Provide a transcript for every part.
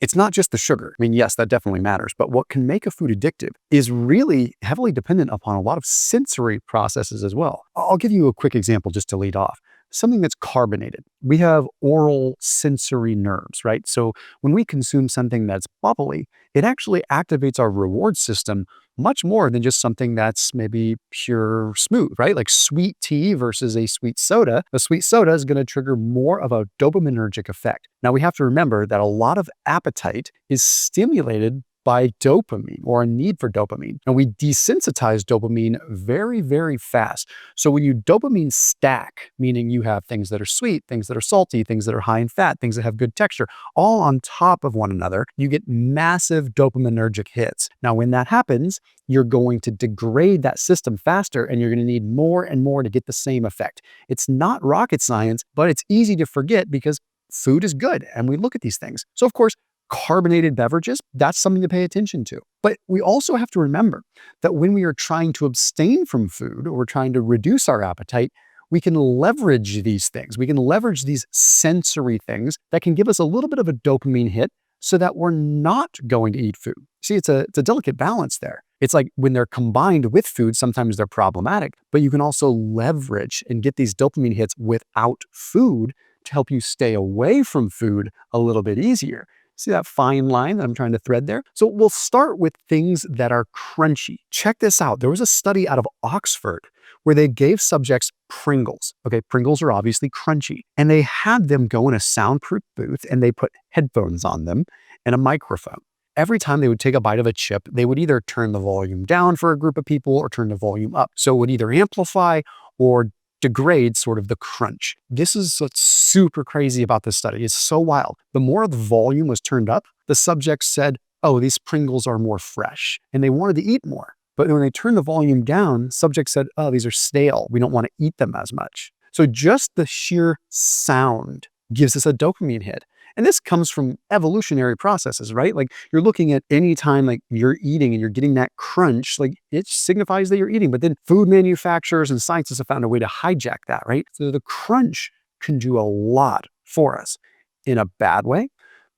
It's not just the sugar. I mean, yes, that definitely matters, but what can make a food addictive is really heavily dependent upon a lot of sensory processes as well. I'll give you a quick example just to lead off. Something that's carbonated. We have oral sensory nerves, right? So when we consume something that's bubbly, it actually activates our reward system much more than just something that's maybe pure smooth, right? Like sweet tea versus a sweet soda. A sweet soda is going to trigger more of a dopaminergic effect. Now we have to remember that a lot of appetite is stimulated by dopamine or a need for dopamine. And we desensitize dopamine very, very fast. So when you dopamine stack, meaning you have things that are sweet, things that are salty, things that are high in fat, things that have good texture, all on top of one another, you get massive dopaminergic hits. Now, when that happens, you're going to degrade that system faster and you're going to need more and more to get the same effect. It's not rocket science, but it's easy to forget because food is good and we look at these things. So of course, carbonated beverages, that's something to pay attention to. But we also have to remember that when we are trying to abstain from food or trying to reduce our appetite, we can leverage these things. We can leverage these sensory things that can give us a little bit of a dopamine hit so that we're not going to eat food. See, it's a delicate balance there. It's like when they're combined with food, sometimes they're problematic, but you can also leverage and get these dopamine hits without food to help you stay away from food a little bit easier. See that fine line that I'm trying to thread there? So we'll start with things that are crunchy. Check this out. There was a study out of Oxford where they gave subjects Pringles. Okay, Pringles are obviously crunchy. And they had them go in a soundproof booth and they put headphones on them and a microphone. Every time they would take a bite of a chip, they would either turn the volume down for a group of people or turn the volume up. So it would either amplify or degrade sort of the crunch. This is what's super crazy about this study. It's so wild. The more the volume was turned up, the subjects said, oh, these Pringles are more fresh, and they wanted to eat more. But when they turned the volume down, subjects said, oh, these are stale. We don't want to eat them as much. So just the sheer sound gives us a dopamine hit. And this comes from evolutionary processes, right? Like you're looking at any time like you're eating and you're getting that crunch, like it signifies that you're eating. But then food manufacturers and scientists have found a way to hijack that, right? So the crunch can do a lot for us in a bad way,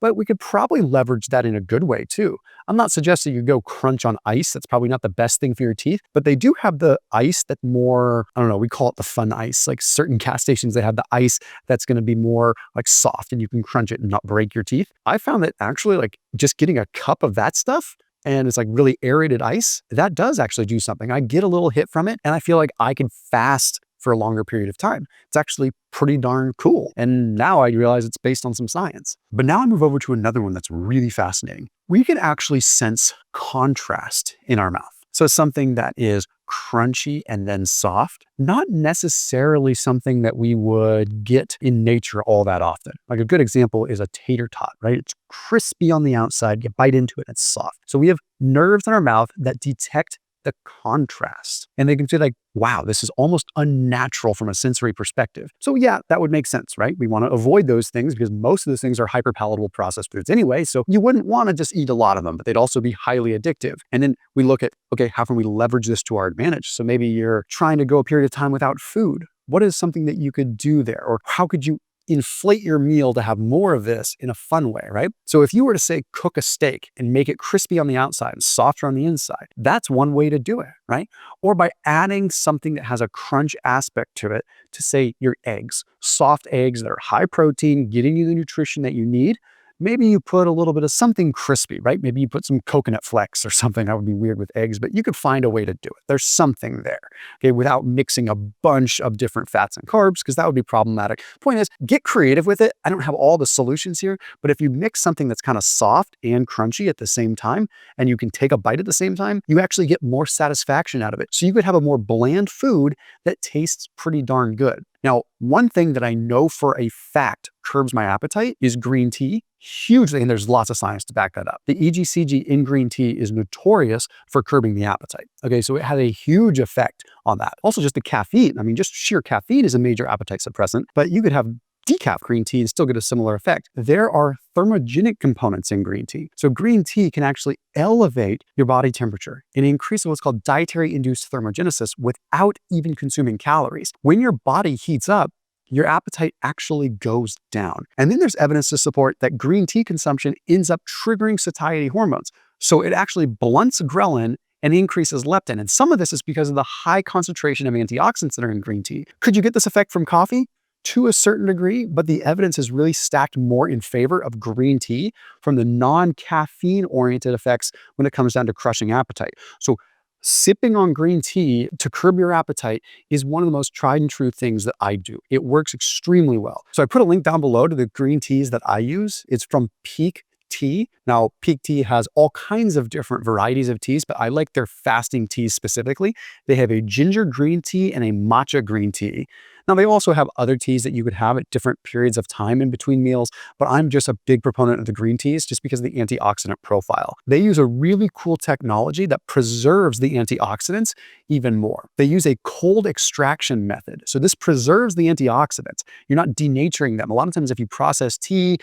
but we could probably leverage that in a good way too. I'm not suggesting you go crunch on ice. That's probably not the best thing for your teeth, but they do have the ice that more, I don't know, we call it the fun ice. Like certain gas stations, they have the ice that's going to be more like soft and you can crunch it and not break your teeth. I found that actually like just getting a cup of that stuff and it's like really aerated ice, that does actually do something. I get a little hit from it and I feel like I can fast for a longer period of time. It's actually pretty darn cool. And now I realize it's based on some science. But now I move over to another one that's really fascinating. We can actually sense contrast in our mouth. So something that is crunchy and then soft, not necessarily something that we would get in nature all that often. Like a good example is a tater tot, right? It's crispy on the outside, you bite into it, it's soft. So we have nerves in our mouth that detect the contrast. And they can say like, wow, this is almost unnatural from a sensory perspective. So yeah, that would make sense, right? We want to avoid those things because most of those things are hyperpalatable processed foods anyway. So you wouldn't want to just eat a lot of them, but they'd also be highly addictive. And then we look at, okay, how can we leverage this to our advantage? So maybe you're trying to go a period of time without food. What is something that you could do there? Or how could you inflate your meal to have more of this in a fun way, right? So if you were to say cook a steak and make it crispy on the outside and softer on the inside, that's one way to do it, right? Or by adding something that has a crunch aspect to it, to say your eggs, soft eggs that are high protein, getting you the nutrition that you need. Maybe you put a little bit of something crispy, right? Maybe you put some coconut flecks or something. That would be weird with eggs, but you could find a way to do it. There's something there, okay, without mixing a bunch of different fats and carbs, because that would be problematic. Point is, get creative with it. I don't have all the solutions here, but if you mix something that's kind of soft and crunchy at the same time, and you can take a bite at the same time, you actually get more satisfaction out of it. So you could have a more bland food that tastes pretty darn good. Now, one thing that I know for a fact curbs my appetite is green tea, hugely, and there's lots of science to back that up. The EGCG in green tea is notorious for curbing the appetite. Okay, so it has a huge effect on that. Also, just the caffeine. I mean, just sheer caffeine is a major appetite suppressant, but you could have decaf green tea and still get a similar effect. There are thermogenic components in green tea. So green tea can actually elevate your body temperature and increase what's called dietary induced thermogenesis without even consuming calories. When your body heats up, your appetite actually goes down. And then there's evidence to support that green tea consumption ends up triggering satiety hormones. So it actually blunts ghrelin and increases leptin. And some of this is because of the high concentration of antioxidants that are in green tea. Could you get this effect from coffee? To a certain degree, but the evidence is really stacked more in favor of green tea from the non-caffeine oriented effects when it comes down to crushing appetite. So sipping on green tea to curb your appetite is one of the most tried and true things that I do. It works extremely well. So I put a link down below to the green teas that I use. It's from Pique tea. Now, Pique tea has all kinds of different varieties of teas, but I like their fasting teas specifically. They have a ginger green tea and a matcha green tea. Now, they also have other teas that you could have at different periods of time in between meals, but I'm just a big proponent of the green teas just because of the antioxidant profile. They use a really cool technology that preserves the antioxidants even more. They use a cold extraction method. So this preserves the antioxidants. You're not denaturing them. A lot of times if you process tea,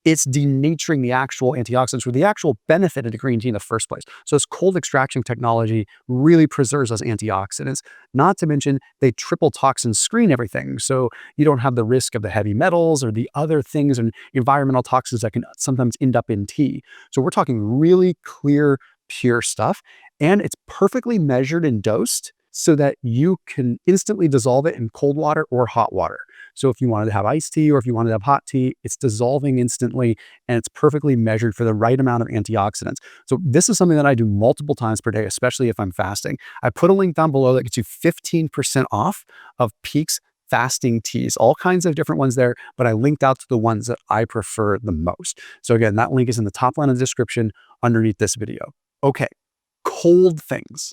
it's denaturing the actual antioxidants or the actual benefit of the green tea in the first place. So this cold extraction technology really preserves those antioxidants. Not to mention, they triple toxin screen everything. So you don't have the risk of the heavy metals or the other things and environmental toxins that can sometimes end up in tea. So we're talking really clear, pure stuff. And it's perfectly measured and dosed so that you can instantly dissolve it in cold water or hot water. So if you wanted to have iced tea or if you wanted to have hot tea, it's dissolving instantly and it's perfectly measured for the right amount of antioxidants. So this is something that I do multiple times per day, especially if I'm fasting. I put a link down below that gets you 15% off of Pique's fasting teas, all kinds of different ones there, but I linked out to the ones that I prefer the most. So again, that link is in the top line of the description underneath this video. Okay, cold things.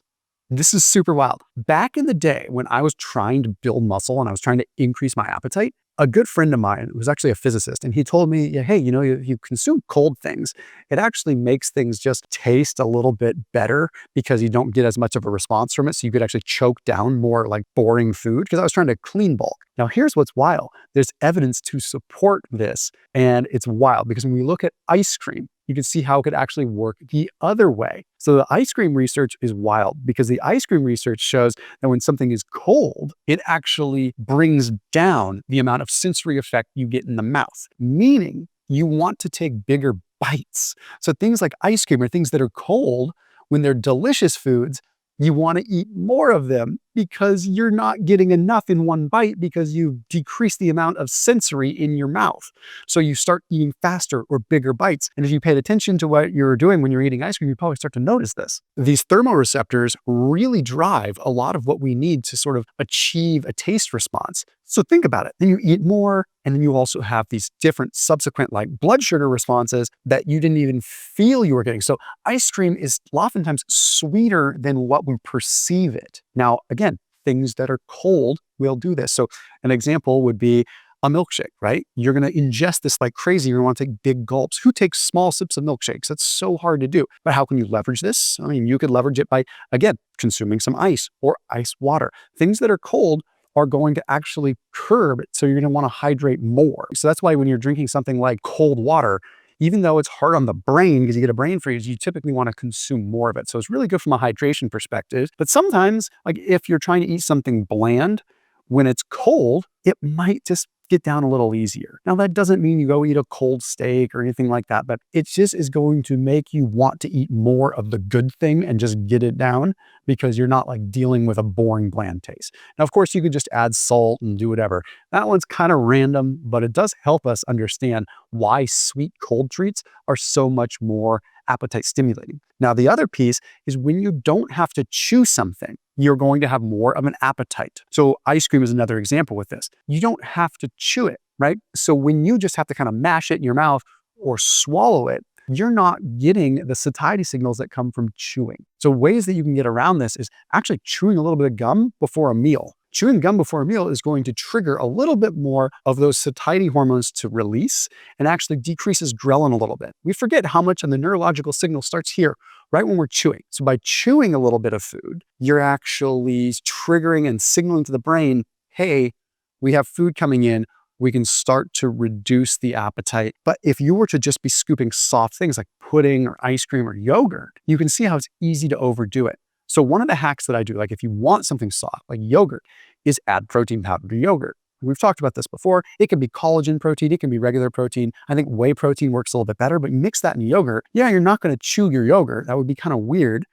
This is super wild. Back in the day when I was trying to build muscle and I was trying to increase my appetite, a good friend of mine was actually a physicist, and he told me, yeah, hey, you consume cold things, it actually makes things just taste a little bit better because you don't get as much of a response from it. So you could actually choke down more like boring food because I was trying to clean bulk. Now, here's what's wild. There's evidence to support this, and it's wild because when we look at ice cream, you can see how it could actually work the other way. So the ice cream research is wild because the ice cream research shows that when something is cold, it actually brings down the amount of sensory effect you get in the mouth, meaning you want to take bigger bites. So things like ice cream or things that are cold, when they're delicious foods, you want to eat more of them because you're not getting enough in one bite because you've decreased the amount of sensory in your mouth. So you start eating faster or bigger bites. And if you paid attention to what you're doing when you're eating ice cream, you probably start to notice this. These thermoreceptors really drive a lot of what we need to sort of achieve a taste response. So think about it. Then you eat more, and then you also have these different subsequent like blood sugar responses that you didn't even feel you were getting. So ice cream is oftentimes sweeter than what we perceive it. Now, again, things that are cold will do this. So an example would be a milkshake, right? You're going to ingest this like crazy. You're going to want to take big gulps. Who takes small sips of milkshakes? That's so hard to do. But how can you leverage this? I mean, you could leverage it by, again, consuming some ice or ice water. Things that are cold are going to actually curb it. So you're going to want to hydrate more. So that's why when you're drinking something like cold water, even though it's hard on the brain because you get a brain freeze, you typically want to consume more of it. So it's really good from a hydration perspective. But sometimes, like if you're trying to eat something bland, when it's cold, it might just get down a little easier. Now, that doesn't mean you go eat a cold steak or anything like that, but it just is going to make you want to eat more of the good thing and just get it down because you're not like dealing with a boring, bland taste. Now, of course, you could just add salt and do whatever. That one's kind of random, but it does help us understand why sweet cold treats are so much more appetite stimulating. Now, the other piece is when you don't have to chew something, you're going to have more of an appetite. So ice cream is another example with this. You don't have to chew it, right? So when you just have to kind of mash it in your mouth or swallow it, you're not getting the satiety signals that come from chewing. So ways that you can get around this is actually chewing a little bit of gum before a meal. Chewing gum before a meal is going to trigger a little bit more of those satiety hormones to release and actually decreases ghrelin a little bit. We forget how much of the neurological signal starts here, right when we're chewing. So by chewing a little bit of food, you're actually triggering and signaling to the brain, hey, we have food coming in. We can start to reduce the appetite. But if you were to just be scooping soft things like pudding or ice cream or yogurt, you can see how it's easy to overdo it. So one of the hacks that I do, like if you want something soft, like yogurt, is add protein powder to yogurt. We've talked about this before. It can be collagen protein. It can be regular protein. I think whey protein works a little bit better, but you mix that in yogurt. Yeah, you're not going to chew your yogurt. That would be kind of weird.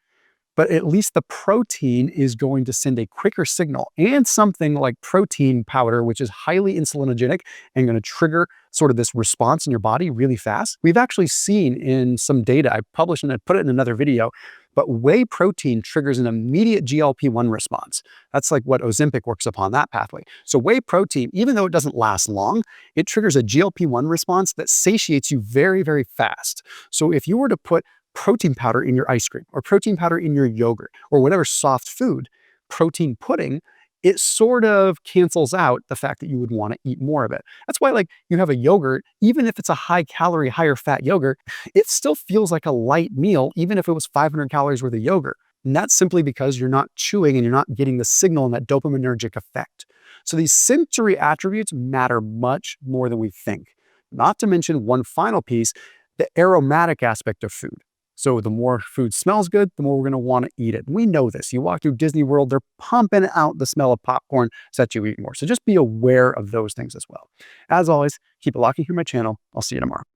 But at least the protein is going to send a quicker signal, and something like protein powder, which is highly insulinogenic and going to trigger sort of this response in your body really fast. We've actually seen in some data, I published and I put it in another video, but whey protein triggers an immediate GLP-1 response. That's like what Ozempic works upon, that pathway. So whey protein, even though it doesn't last long, it triggers a GLP-1 response that satiates you very, very fast. So if you were to put protein powder in your ice cream or protein powder in your yogurt or whatever soft food, protein pudding, it sort of cancels out the fact that you would want to eat more of it. That's why, like, you have a yogurt, even if it's a high calorie, higher fat yogurt, it still feels like a light meal, even if it was 500 calories worth of yogurt. And that's simply because you're not chewing and you're not getting the signal and that dopaminergic effect. So these sensory attributes matter much more than we think. Not to mention one final piece, the aromatic aspect of food. So the more food smells good, the more we're going to want to eat it. We know this. You walk through Disney World, they're pumping out the smell of popcorn so that you eat more. So just be aware of those things as well. As always, keep it locking here on my channel. I'll see you tomorrow.